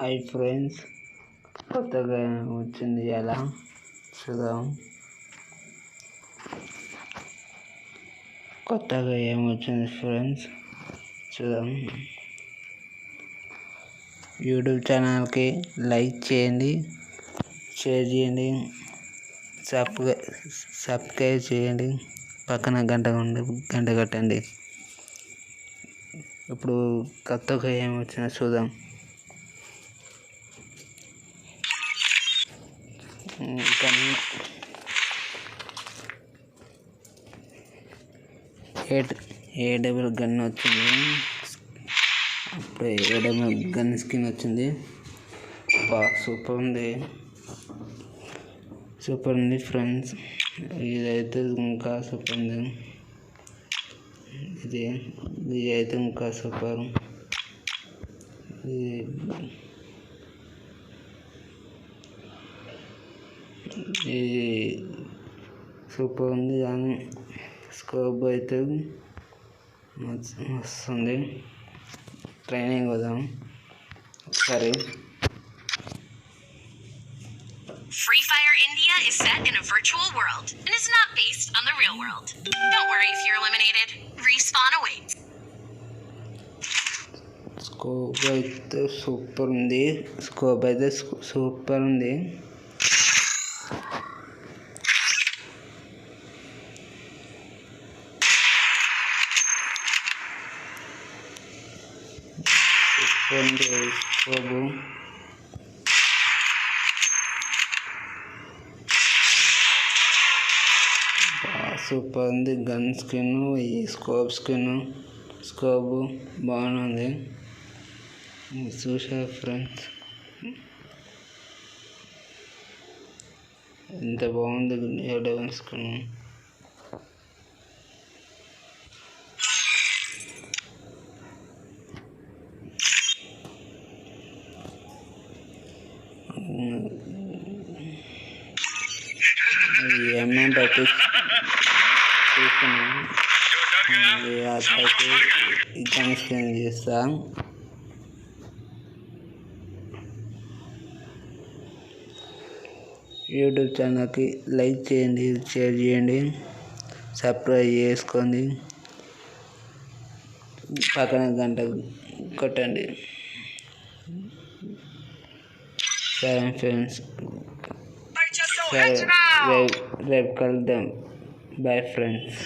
Hi friends, కొత్తగా వచ్చింది ఎలా చూద్దాం. కొత్తగా ఏమొచ్చింది ఫ్రెండ్స్ చూద్దాం. యూట్యూబ్ ఛానల్కి లైక్ చేయండి, షేర్ చేయండి, సబ్స్క్రైబ్ చేయండి, పక్కన గంట కట్టండి. ఇప్పుడు కొత్తగా ఏమొచ్చిందో చూద్దాం. ఏడబుల్ గన్ వచ్చింది. అప్పుడే ఏడబుల్ గన్ స్కిన్ వచ్చింది. సూపర్ ఉంది ఫ్రెండ్స్. ఇదైతే ఇంకా సూపర్ ఉంది. ఇది అయితే ఇంకా సూపర్. ఇది సూపర్ ఉంది, కానీ స్కోప్ అయితే వస్తుంది. ట్రైనింగ్ వద్దాం ఒకసారి. Free Fire India is set in a virtual world and is not based on the real world. Don't worry if you're eliminated. Respawn awaits. Scope అయితే సూపర్ ఉంది. సూపర్ ఉంది. గన్ స్కిన్, ఈ scope బాగుంది. చూసా friends, ఎంత బాగుంది gun skin. ఎంఎం బట్టి చూస్తున్నాను. గన్ స్కిన్ చేస్తాం. యూట్యూబ్ ఛానల్కి లైక్ చేయండి, షేర్ చేయండి, సబ్స్క్రైబ్ చేసుకోండి, పక్కన గంట కొట్టండి. సరే ఫ్రెండ్స్, రేపు కలుద్దాం. Bye friends.